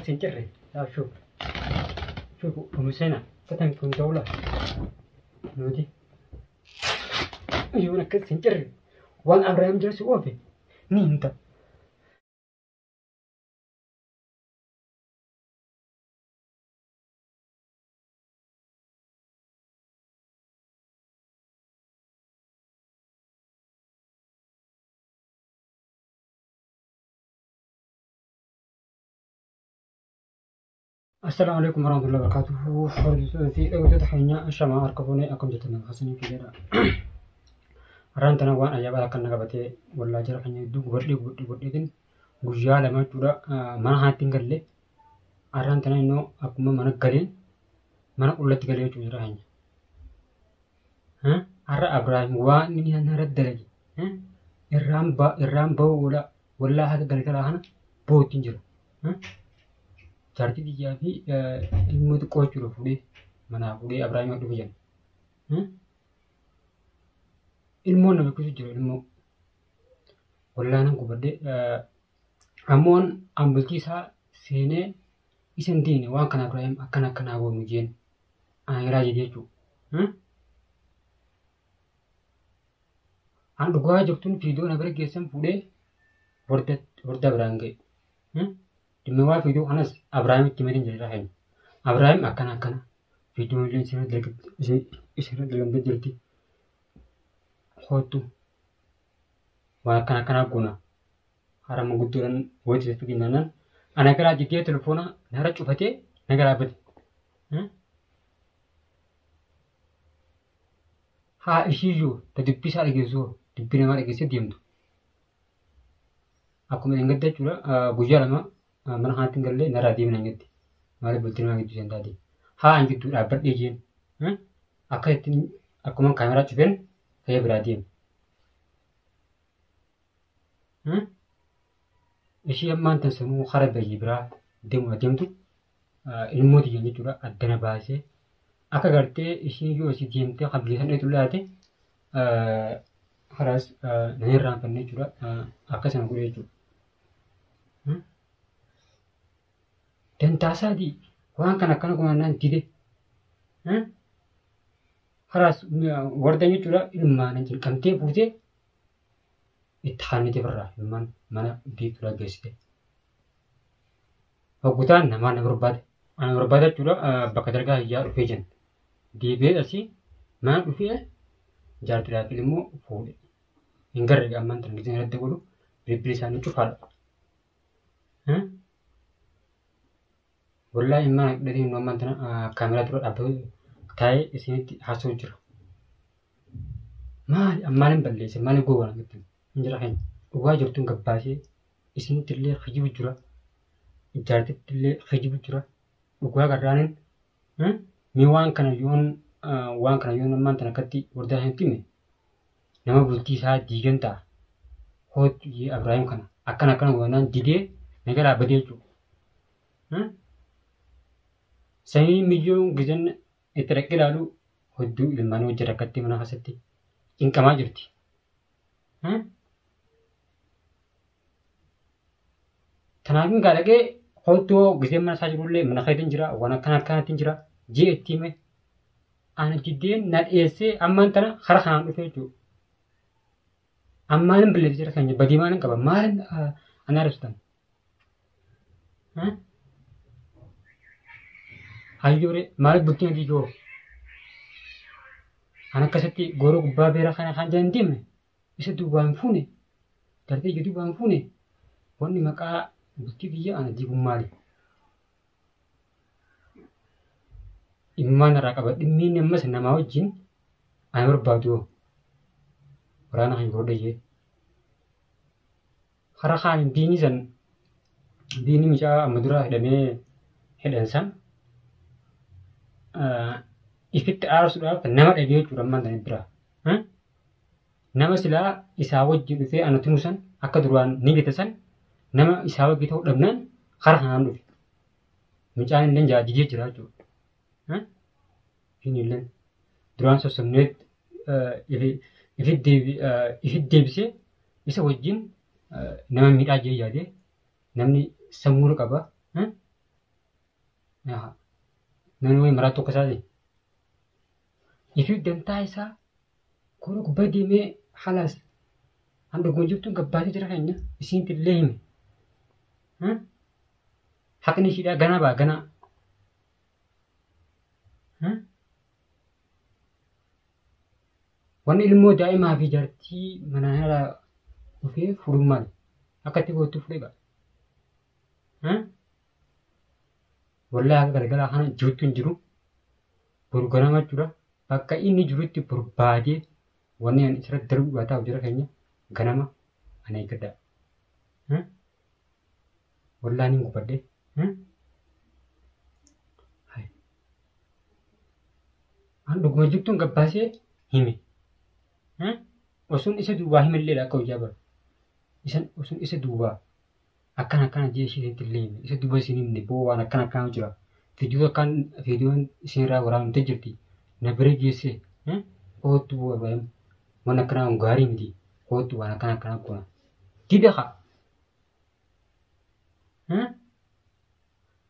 كسنجري لا شوف شوفوا ومسينا فتن كون دولة نودي يونا كسنجري وان أبراهيم جالس وافي مين انت السلام عليكم ورحمة الله وبركاته. في أول حين شمع أركبوني أكم جتنا حسنين في جرا. رانتنا وان أجابة كنا قبته ولا جرا حين دوب ورد إذن وجيا لما تورا mana هاتين قلة. رانتنا إنه أكما mana قلين mana قلت قلة تجرا حين. أرى أبراهيم وان مني أنا رد لجي. الرام بو ولا هذا قلة كلاهنا بوتين جرا. Jarti dia fi ilmu tu kau curu fudi mana fudi Abraham itu fijan, ilmu nama kusu curu ilmu, wallah nang kubade amon ambil kisah sini isen dini wan kana Abraham akan awo mujian, akhirnya jadi tu, anu gua joktun video nabar gesem fudi borda berangge, Dimana video anas Abraham kimerin jadi rahim. Abraham akan video ini sini dalam berjadi hotu. Wah akan guna. Haram menguturan wajib seperti mana? Anak kerja dia telefona nara cupate negara abad. Ha isi jo tadi pisah lagi zo dipilih lagi sediam tu. Aku mendengar dia cura bujar lama. Mana hati galle nara di mana gitu, malah bultin mana gitu tadi. Anjir tu dapat izin, aku mau kamera cuben, saya beradi. Isi yang mantan semua kharab bagi bera, dem tu ilmu dia ni tu ada na bahasa. Aku gerte isi juga isi dem tu kabilisan itu lah ada, harus nahir rampan ni tu aku sangat guru itu. Dan tasa di orang kanak-kanak mana tidak, harus wardanya juga ilmu nanti kanti putih, ithan itu berah ilmu mana di tu lagi sih. Wakutan nama anak berbeda juga bakaterga ya rupiah, di beda sih mana rupiah, jar tidak ilmu pulih, hingga rega mantan kita ada dulu berisan itu fal, Wallahi mana dari nomor mana kamera terus apa tay sini hasil juru. Malam balik sih malam gua orang gitu. Menjerahin. Gua juru tuh kebbasi sini terlihat khajib jura. Jadi terlihat khajib jura. Gua karanin, miwan kana yon nomor tanah kati urdah hentime. Nama bulti sah digenta. Hot ye Abraham kana. Akan gua nan dige negara abadi tu. Saya mijung gizen iterakir lalu hudu ilmanu jarakati mana hasati ingkam ajurti, Tanagin galage hudu gizen mana saja boleh mana kaitin jira wana kana tinjira je etime ane jidin nat ese amman tana kharahan ufe tu amman beli jira kanya bagaimana kaba malan anarustan, Ayure malah buktinya di jo. Anak kasati goro gubba bera kana jangan diem. Bisa tu bang fune. Tapi jadi bang fune. Wani maka bukti dia anak di gumari. Imman rakabat ini mas nama ujin. Ayur batu. Rana hai goro ye. Harakan dini mica madura dame hedansan. Ifit harus sudah nama dia cuma mantan ibra, nama sila isawat juga tu anak tunusan, akaduran nigitasan, nama isawat kita udahnan, karahan dulu, mencari len jadi dia cerah tu, ini len, duran sosok net, ifit dev se, isawat jin, nama mira aja jadi, nama ni semur kaba, Yaa namni wayii maraatu akka isaati. Ifii dantaa isaa kora gubbaa deemee halaas an dhuguma jirtuun gabbaatee jira keenya isiinti illee hime. Haqni ishiidhaa ganaa ba'a ganaa. Wanni ilmoo daa'imaa fi jaartii manaan alaa dhufee fuudhuun maali? Akka itti gootu fudhee ba'a. Wallaahi akka galgalaa kana jirtu hin jiru. Boru ganama jechuudha. Bakka inni jirutti barbaadee wanni ani asirratti darbuu taa'u jira keenya ganama ana eeggadha. Wallaahi ni gubadde. An dhuguma jirtuun gabbaasee hime. Osuun isa duubaa himalleedha akka hojjaa bara. Osuun isa duubaa akkana jee isheetti illee hime. Isa duuba isin himne boo waan akkana jira. Viidiyoon isinirraa waraabamtee jirti. Na bira geessee kootu barbaadamu. Waan akkanaa gaarii miti. Kootu waan akkana goona. Dida haa.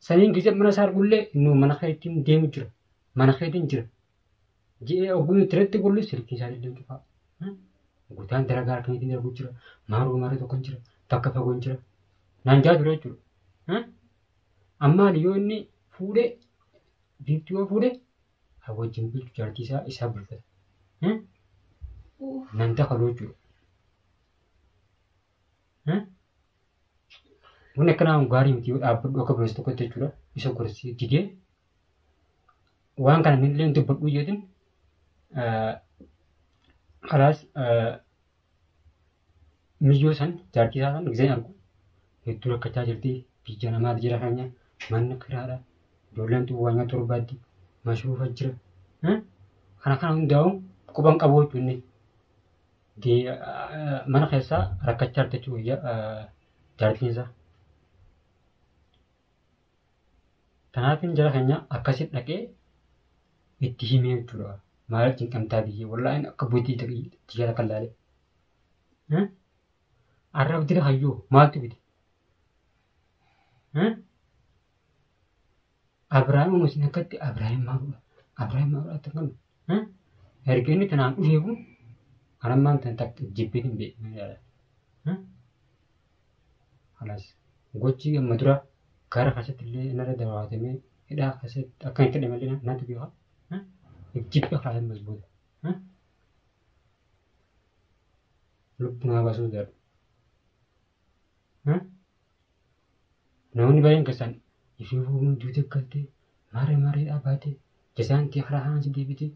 Saniin keessatti mana isaa argullee innuu mana keetiin deemu jira. Mana keetiin jira. Ji'ee oguun tiratti golli sirkii isaa illee cufaa. Guutaan dalagaa akkamiitiin darbu jira. Maaruu tokko jira. Bakka fagoo jira. Naan jaa ture jechuudha. Ammaan yoo inni fuudhee biiftuu yoo fuudhee wajjin bulchu jaartii isaa bulfata. Nan takaloo jechuudha. Wanni akkanaa gaarii miti yoo dhaabbadhu akka bineelsa tokkotti jechuudha. Isa gorsee didee waan kana illee dubbadhu jedhin kalaas miyyoo san jaartii isaa san giseen argu hedduu rakkachaa jirti. Biyya namaati jira keenya manni kiraadha. Ijoolleen waanyaa torbaatti mashruufa jira. Kana hundaa'u quban qabu jechuun mana keessaa rakkachaa jirti jechuudha jaartiin isaa. Kanaafin jara keenya akkasitti dhaqee itti himee jechuudha. Maal cinqamtaa biyyee wallaahi akka buutii jala kan laale. Arrab dira hayyoo maaltu bite? Abrahaam musin akkatti Abrahaam maaludha kan erga inni tanaan dhufee kun anammaan tan takka jibbiin hin beekne. Halas gochi amma dura gara keessatti illee narra dabalatamee hidhaa keessatti akka hin fedhe malee naatu beekaa. Jibba kaayaan masbuuta. Lubbu namaa baasuu jedhu. Namoonni baay'een keessaan ifii fuumuun duute galtee maaree dhaabatee jasaantii haraa haansi deebitee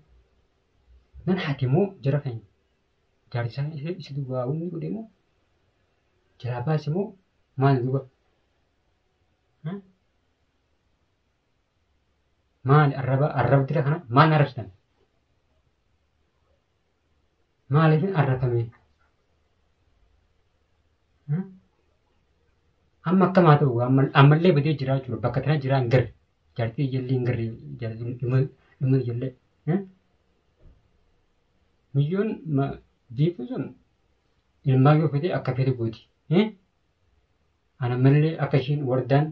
nan haati moo jara keenya jaarsaan isa duwwaa wanni godhe moo jaraa baase moo maal duuba maal arraba dira kana maal arrabsitan maaliifin arrabame amma akkamaa ta'u ammallee badee jiraa jechuudha bakka tana jiraa hin garre jaartii ijallee hin garre dhimma ijallee miyyoon biifuu sun ilmaa yoo fedhe akka fedhe gooti ana mallee akka ishiin wardaan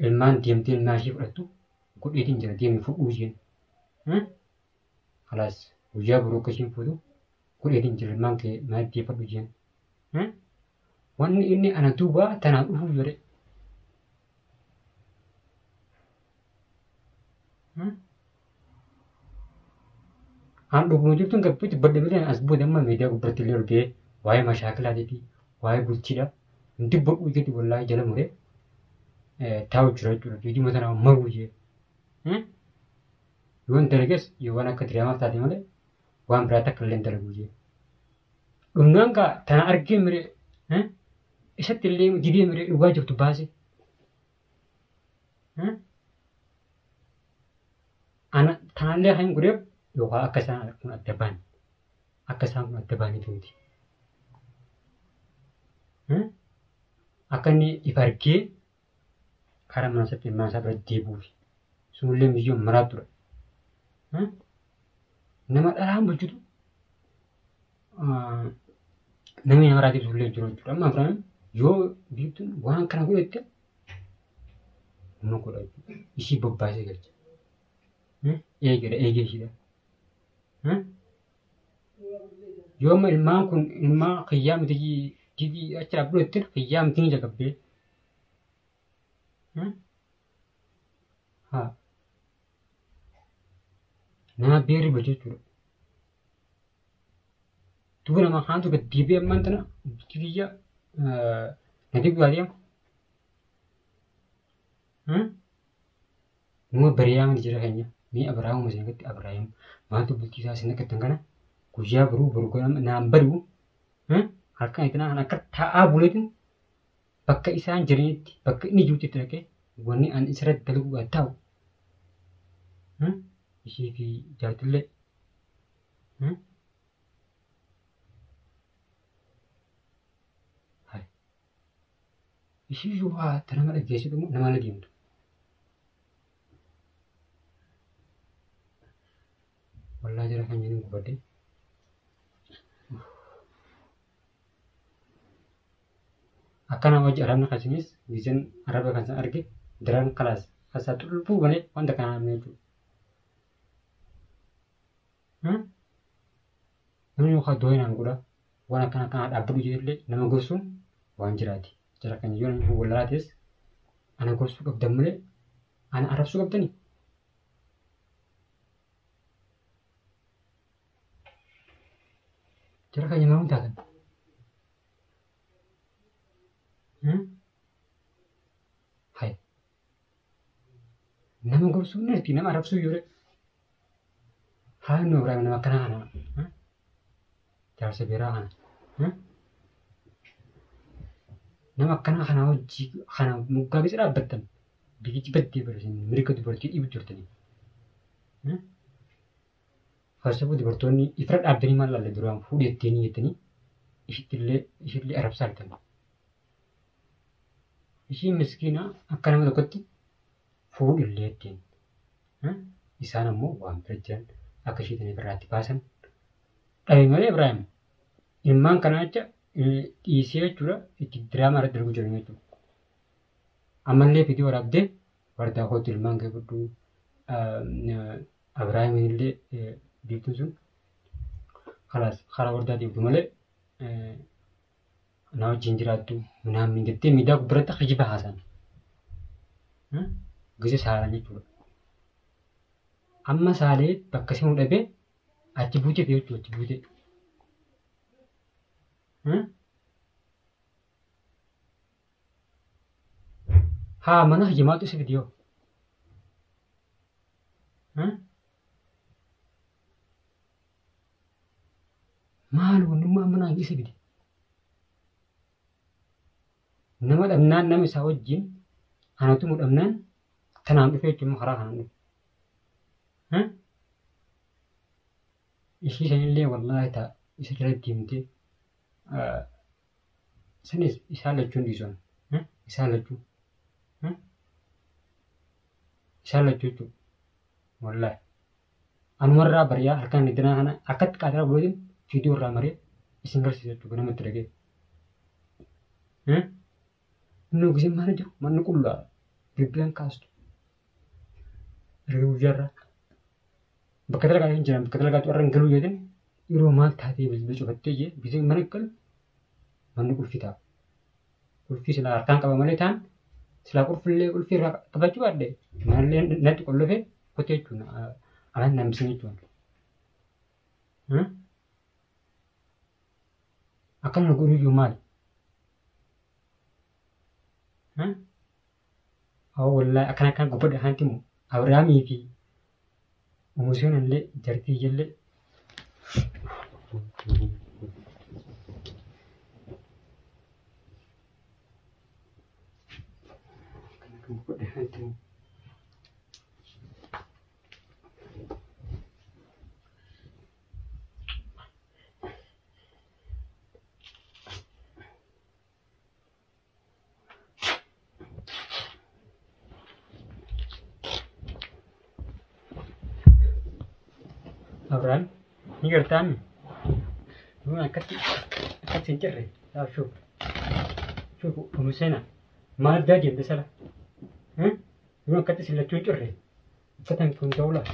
ilmaan deemtee ilmaa ishee fudhattu godheetiin jira deemee fuudhuu isheen halaas guyyaa biroo akka ishiin fuutu godheetiin jira ilmaan kee maal deeffadhu isheen wanni inni ana duuba tanaan dhufuu jedhe. An dhuguma jirtuun gabbiitti badda as booda amma miidiyaa gubbaatti illee argee waa'ee mashaakilaatii fi waa'ee bulchiidha. Hundi bodhuu jetti wallaahi jala muree taa'u jira jechuudha. Fiidii mataa nama maruu ishee. Yoon dalages yoo waan akka diraamaaf taate malee waan biraatti akka illee dalagu ishee. Dhumnaan gaa tana argee miree isatti illee didee miree dhugaa jirtu baase. Ana tanallee kan godheef yookaan akka isaan kun adda baane akka isaan kun adda baaniitu miti. Akka inni ifa argee karaa mana isaatti ilmaan isaa bira deebi'uufi sunillee miyyoon maraa ture. Nama dhalaan bulchutu namni nama raatiif sullee jiru jechuudha. Amma Abiraam yoo biiftuun waan kana godhette humna godha ishii bobbaasee galcha. Eegedha eegee ishiidha. Yooma ilmaan kun ilmaa xiyyaa miti achi dhaabbilotti xiyyaa miti ni jagabbee. Haa nama beerri jechuudha. Tuba nama haantu gad deebi'ee ammaan tana biyya nadi gaarii Numa Bariyaam jira keenya mee Abrahaam masinatti Abrahaam maaltu bultii isaa sin akkatan kana guyyaa baruu naan bari'u halkan itti naan akka taa'aa buleetin bakka isaan jiranitti bakka inni jirutti itti dhaqee wanni an isarratti dalaguudhaan taa'u ishii fi jaatillee ishii yoo haa ta nama dhaggeessitu immoo nama la deemtu. Wallah jira kan jedhu gubadde. Akkana wajji arabna kasinis bisan araba kan san arge daran kelas asa tulpu bane wanta kana meju. Namni yoo doy nan gudha wana kana dhaabbu jirle nama gorsuun waan jiraati. Jara kan yoo namni wallaates ana gorsuu qabdan malee ana arabsuu qabdani. Jara kan nyaman taatan. Hai. Nama gorsuu nirti nama arabsuu yore. Haa nu Ibrahim nama kana. Jaarsa biraa kana. Nama kana hojii kana muggaa bisa dhaabbattan biqichi baddee barsiisan mirga dubartii dhiibu jirtanii. Farsabuu dubartoonni ifra dhaabdanii maal lalle duraan fuudhee ittiin jettanii ishillee arabsaa argatan. Ishiin miskiina akka nama tokkotti fuudhillee ittiin. Isaan ammoo waan bira jiran akka ishiitanii birraatti baasan. Dhabe malee Ibrahim ilmaan kanaa jecha dhiisee jechuudha itti diraamaa irratti darbu jiran jechuudha. Ammallee fidii waraabdee wardaa kootti ilmaan kee fudhuu Ibrahim illee biiftuun sun karaa wardaa deemtu malee na wajjin jiraattu naamni jettee miidhaa gubbaratti akka jiba haasan. Gise saalan jechuudha. Amma saalee bakka si mudhabee achi buutee jechuudha achi buutee. Haa mana hajjamaatu isa fidiyoo. Maal wannummaa mana isa fidi. Nama dhabnaan nama isaa wajjin anatu mudhabnaan tanaan dhufee jechuun karaa kanaan dhufe. Ishii sanillee wallaahi ta'a isa jala deemtee sanis isaan lachuun dhiisan isaan lachuu jechuudha wallaahi anumarraa bariyaa halkan iddinaa kana akkatti qaadara bulootiin fiidiyoo irraa maree isin garsiisa jechuudha namatti dhagee. Inni gisee mana jiru manni qullaa bilbilan kaastu erga guyyaarraa bakka dalagaa hin jiran bakka dalagaatu irra hin galuu jedhan yeroo maal taatee bilbila cufattee jee bisee mana galu manni qulfii ta'a. Qulfii silaa harkaan qaba malee ta'an silaa qulfii irraa qabachuu baadde manallee natti qollofee kotee jechuudha alaan nambisin jechuudha. Akkana godhuu iyyuu maali? Wallaahi akkana gubbadha haanti immoo Abrahaamii fi Museen illee jartii iyyallee gubbadha haanti immoo Abraham, ni gertaan. Lu akkat sincerre. Shuf, Musena. Maal jadi besar. Yoo akkatti sillachuu hin cirre uffatan kun ta'uu laa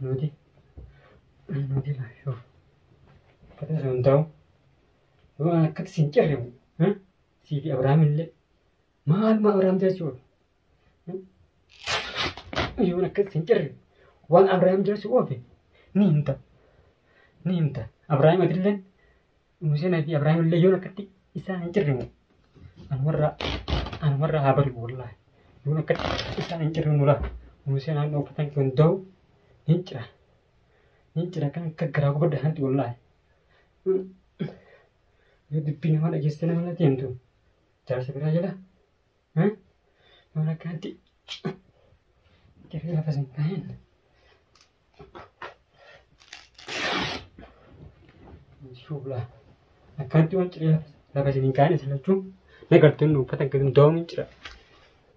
nuti laa yoo uffata sun ta'u yoo akkatti sin cirre sii fi Abrahaam illee maal Abrahaam jechuudha. Yoo akkatti sin cirre waan Abrahaam jechuudha oofe ni himta Abrahaam atillee Museen fi Abrahaam illee yoo akkatti isaan hin cirre an warra haa bari'u wallaahi. Yoo akkatti isaan hin cirre nula Museen naannoo uffatan kun ta'u hin cira kan akka garaa gubadda santi wallaahi. Yoo dubbii nama dhageessite nama na deemtu jaarsa biraa jala yoo akkanatti ciree lafa sin kaa'een. Shubla akkanatti waan ciree lafa sin kaa'een isa lachuun nagartuun uffatan kun ta'u hin cira.